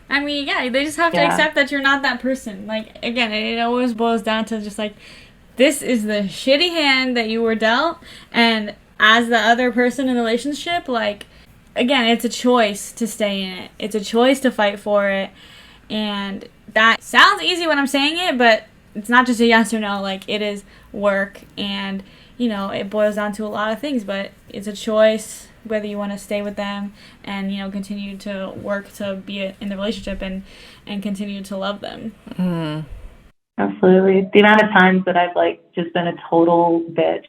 I mean, they just have to accept that you're not that person. Like, again, it always boils down to just like, this is the shitty hand that you were dealt, and as the other person in the relationship, like, again, it's a choice to stay in it. It's a choice to fight for it, and that sounds easy when I'm saying it, but it's not just a yes or no. Like, it is work, and, it boils down to a lot of things, but it's a choice whether you want to stay with them and, continue to work to be in the relationship and continue to love them. Mm. Absolutely. The amount of times that I've, like, just been a total bitch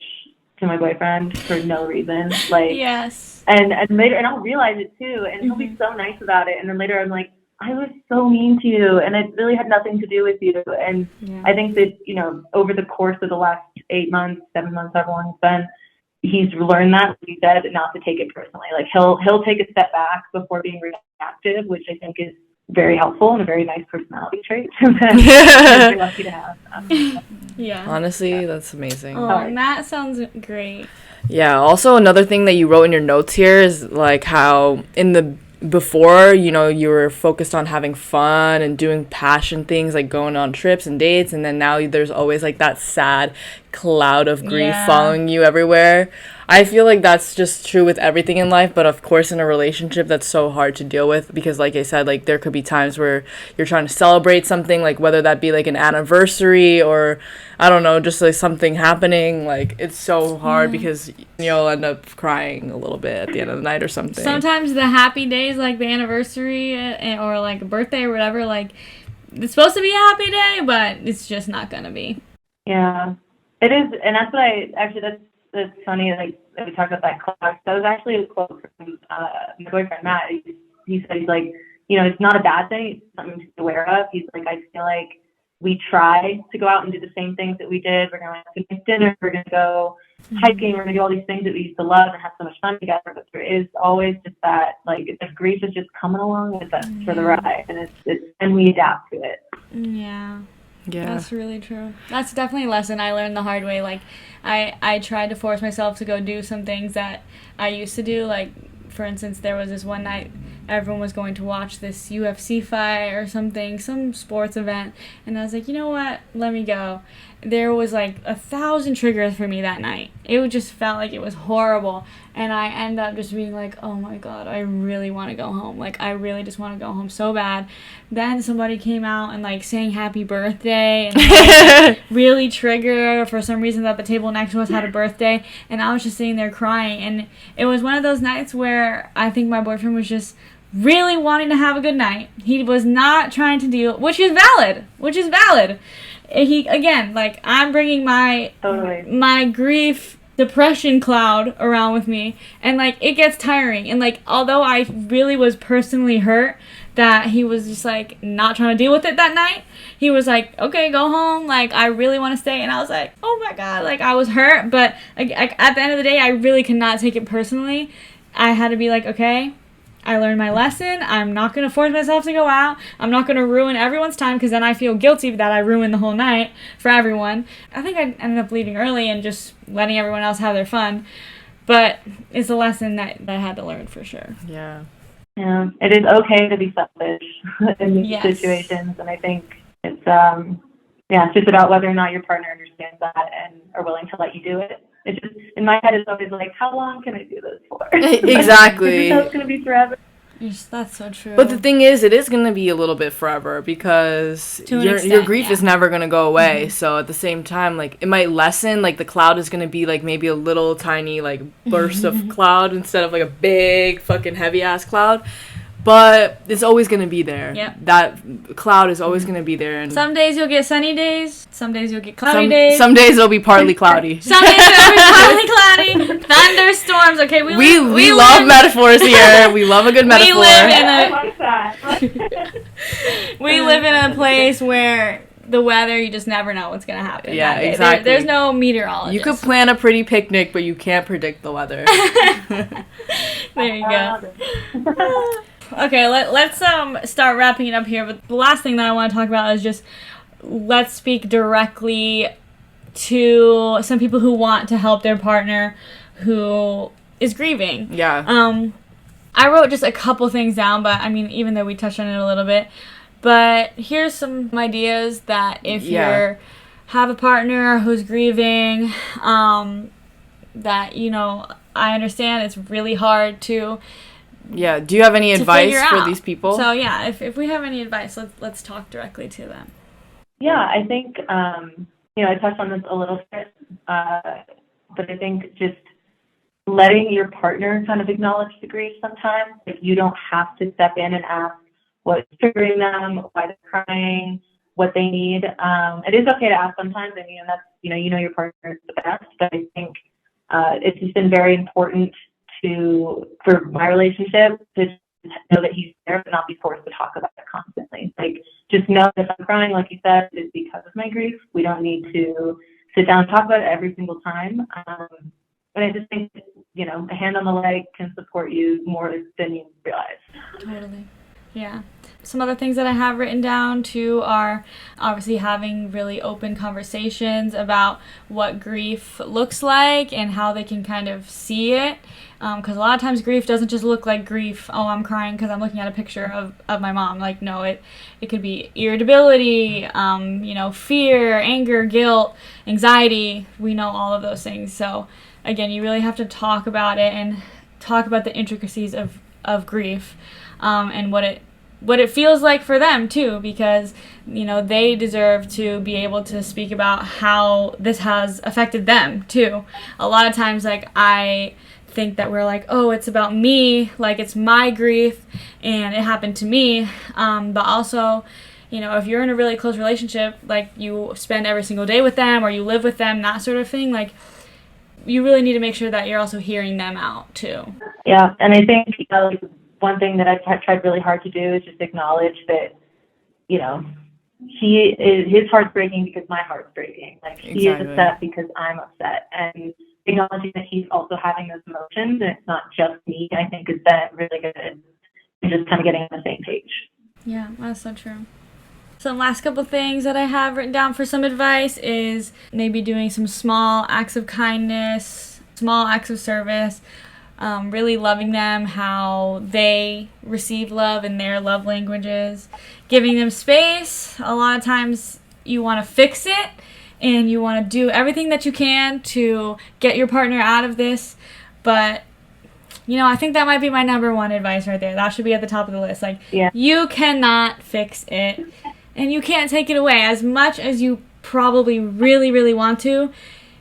to my boyfriend for no reason. Like, yes. And later, and I'll realize it too, and he'll be so nice about it. And then later I'm like, I was so mean to you, and it really had nothing to do with you. And I think that, you know, over the course of the last 8 months, 7 months, however long it's been, he's learned that, like you said, not to take it personally. Like he'll take a step back before being reactive, which I think is very helpful and a very nice personality trait that I'm very lucky to have. Yeah. Honestly, that's amazing. Oh, that sounds great. Yeah, also another thing that you wrote in your notes here is like how in the before, you know, you were focused on having fun and doing passion things like going on trips and dates, and then now there's always like that sad cloud of grief following you everywhere. I feel like that's just true with everything in life, but of course in a relationship that's so hard to deal with because like I said, like there could be times where you're trying to celebrate something, like whether that be like an anniversary or I don't know, just like something happening. Like it's so hard because you'll end up crying a little bit at the end of the night or something. Sometimes the happy days, like the anniversary or like a birthday or whatever, like it's supposed to be a happy day, but it's just not gonna be. Yeah, it is, and that's what that's funny. Like we talked about that class. That was actually a quote from my boyfriend Matt. He said, he's like, you know, it's not a bad thing. It's something to be aware of. He's like, I feel like we try to go out and do the same things that we did. We're going to make dinner. We're going to go hiking. We're going to do all these things that we used to love and have so much fun together. But there is always just that, like, the grief is just coming along with us for the ride, and and we adapt to it. Yeah. That's really true. That's definitely a lesson I learned the hard way. Like, I tried to force myself to go do some things that I used to do. Like, for instance, there was this one night everyone was going to watch this UFC fight or something, some sports event, and I was like, you know what? Let me go. There was like 1,000 triggers for me that night. It just felt like it was horrible, and I ended up just being like, oh my god, I really want to go home. Like, I really just want to go home so bad. Then somebody came out and like sang happy birthday, and like, really triggered for some reason that the table next to us had a birthday, and I was just sitting there crying. And it was one of those nights where I think my boyfriend was just really wanting to have a good night. He was not trying to deal, which is valid. He, again, like, I'm bringing my grief, depression cloud around with me, and like it gets tiring. And like, although I really was personally hurt that he was just like not trying to deal with it that night, he was like, okay, go home, like I really want to stay. And I was like, oh my god, like I was hurt, but like, at the end of the day I really could not take it personally. I had to be like, okay, I learned my lesson. I'm not going to force myself to go out. I'm not going to ruin everyone's time, because then I feel guilty that I ruined the whole night for everyone. I think I ended up leaving early and just letting everyone else have their fun. But it's a lesson that I had to learn for sure. Yeah. Yeah, it is okay to be selfish in these situations. And I think it's, it's just about whether or not your partner understands that and are willing to let you do it. It's just, in my head, it's always like, how long can I do this for? Exactly. It's going to be forever. That's so true. But the thing is, it is going to be a little bit forever, because your grief is never going to go away. Mm-hmm. So at the same time, like, it might lessen. Like, the cloud is going to be, like, maybe a little tiny, like, burst of cloud instead of, like, a big fucking heavy-ass cloud. But it's always going to be there. Yep. That cloud is always going to be there. And some days you'll get sunny days. Some days you'll get cloudy days. Some days it'll be partly cloudy. Some days it'll be partly cloudy. Thunderstorms. Okay, we love metaphors here. We love a good metaphor. We live in a place where the weather, you just never know what's going to happen. Yeah, exactly. There's no meteorologist. You could plan a pretty picnic, but you can't predict the weather. There you go. Okay, let's start wrapping it up here. But the last thing that I want to talk about is just, let's speak directly to some people who want to help their partner who is grieving. Yeah. I wrote just a couple things down, but I mean, even though we touched on it a little bit, but here's some ideas that if you have a partner who's grieving, that, you know, I understand it's really hard to. Yeah. Do you have any advice for these people? So yeah, if we have any advice, let's talk directly to them. Yeah, I think I touched on this a little bit, but I think just letting your partner kind of acknowledge the grief sometimes. Like, you don't have to step in and ask what's triggering them, why they're crying, what they need. It is okay to ask sometimes, and that's you know your partner the best. But I think it's just been very important for my relationship to know that he's there, but not be forced to talk about it constantly. Like, just know that if I'm crying, like you said, it's because of my grief. We don't need to sit down and talk about it every single time. But I just think, a hand on the leg can support you more than you realize. Totally. Yeah. Some other things that I have written down too are obviously having really open conversations about what grief looks like and how they can kind of see it. Because a lot of times grief doesn't just look like grief, oh, I'm crying because I'm looking at a picture of my mom. Like, no, it could be irritability, fear, anger, guilt, anxiety. We know all of those things. So, again, you really have to talk about it and talk about the intricacies of grief and what it feels like for them too, because they deserve to be able to speak about how this has affected them too. A lot of times, like, I think that we're like, oh, it's about me, like it's my grief and it happened to me, but also, if you're in a really close relationship, like you spend every single day with them or you live with them, that sort of thing, like you really need to make sure that you're also hearing them out too. Yeah, and I think one thing that I've tried really hard to do is just acknowledge that, his heart's breaking because my heart's breaking. Like, he is upset because I'm upset. And acknowledging that he's also having those emotions and it's not just me, I think is that really good. And just kind of getting on the same page. Yeah, that's so true. Some last couple things that I have written down for some advice is maybe doing some small acts of kindness, small acts of service, really loving them how they receive love in their love languages, giving them space. A lot of times you want to fix it and you want to do everything that you can to get your partner out of this, but I think that might be my number one advice right there. That should be at the top of the list. Like, You cannot fix it and you can't take it away. As much as you probably really, really want to,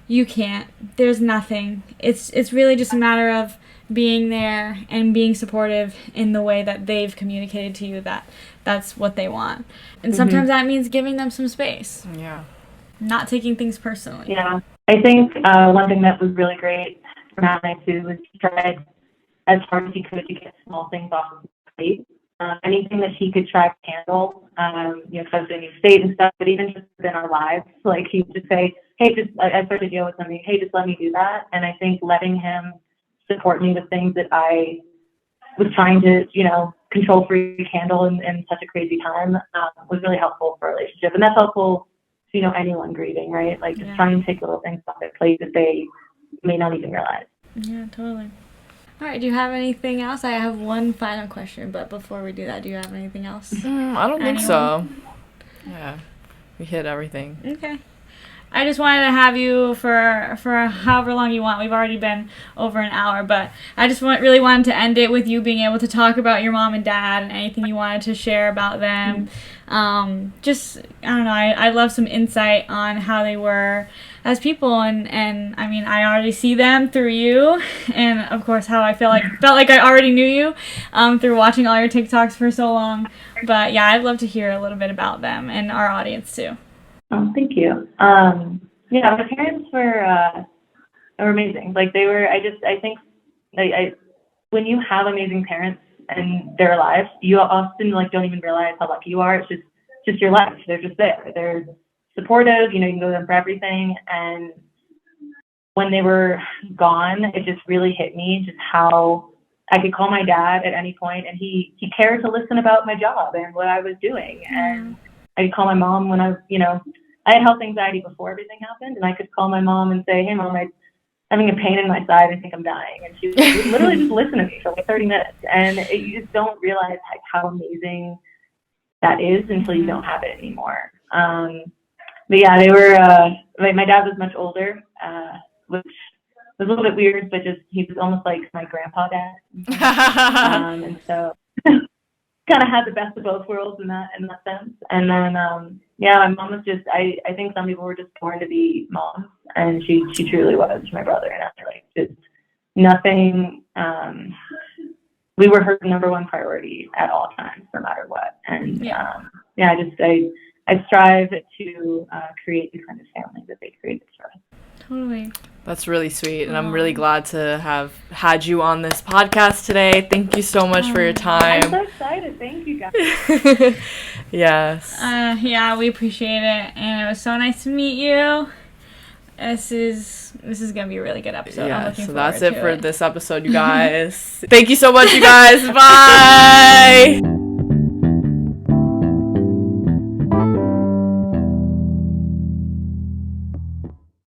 you can't. There's nothing. It's really just a matter of being there and being supportive in the way that they've communicated to you that that's what they want. And sometimes that means giving them some space. Yeah. Not taking things personally. Yeah. I think one thing that was really great for Matt and I too was he tried as hard as he could to get small things off of his plate. Anything that he could try to handle, because I was in a new state and stuff, but even just within our lives, like he would just say, hey, I started to deal with something, hey, just let me do that. And I think letting him support me with things that I was trying to, control freak handle in such a crazy time was really helpful for a relationship. And that's helpful to, anyone grieving, right? Like just trying to take little things off their plate that they may not even realize. Yeah, totally. All right, do you have anything else? I have one final question, but before we do that, do you have anything else? I don't think so. Yeah, we hit everything. Okay. I just wanted to have you for however long you want. We've already been over an hour, but I just really wanted to end it with you being able to talk about your mom and dad and anything you wanted to share about them. I don't know, I love some insight on how they were as people, and I mean, I already see them through you, and of course how I felt like I already knew you through watching all your TikToks for so long. But yeah, I'd love to hear a little bit about them and our audience too. Oh, thank you. My parents were amazing. Like they were. I think when you have amazing parents and they're alive, you often don't even realize how lucky you are. It's just your life. They're just there. They're supportive. You can go to them for everything. And when they were gone, it just really hit me just how I could call my dad at any point, and he cared to listen about my job and what I was doing. And I could call my mom when I had health anxiety before everything happened, and I could call my mom and say, hey, Mom, I'm having a pain in my side. I think I'm dying. And she would literally just listen to me for 30 minutes. And you just don't realize how amazing that is until you don't have it anymore. But yeah, they were, my dad was much older, which was a little bit weird, but he was almost like my grandpa dad. And so kind of had the best of both worlds in that sense. And then, my mom was just, I think some people were just born to be moms, and she truly was. My brother and I, just nothing, we were her number one priority at all times, no matter what. And I strive to create the kind of family that they created for us. Totally. That's really sweet, and I'm really glad to have had you on this podcast today. Thank you so much for your time. I'm so excited. Thank you, guys. Yes. Yeah, we appreciate it, and it was so nice to meet you. This is gonna be a really good episode. Yeah, I'm looking so forward that's it to for this episode, you guys. Thank you so much, you guys. Bye.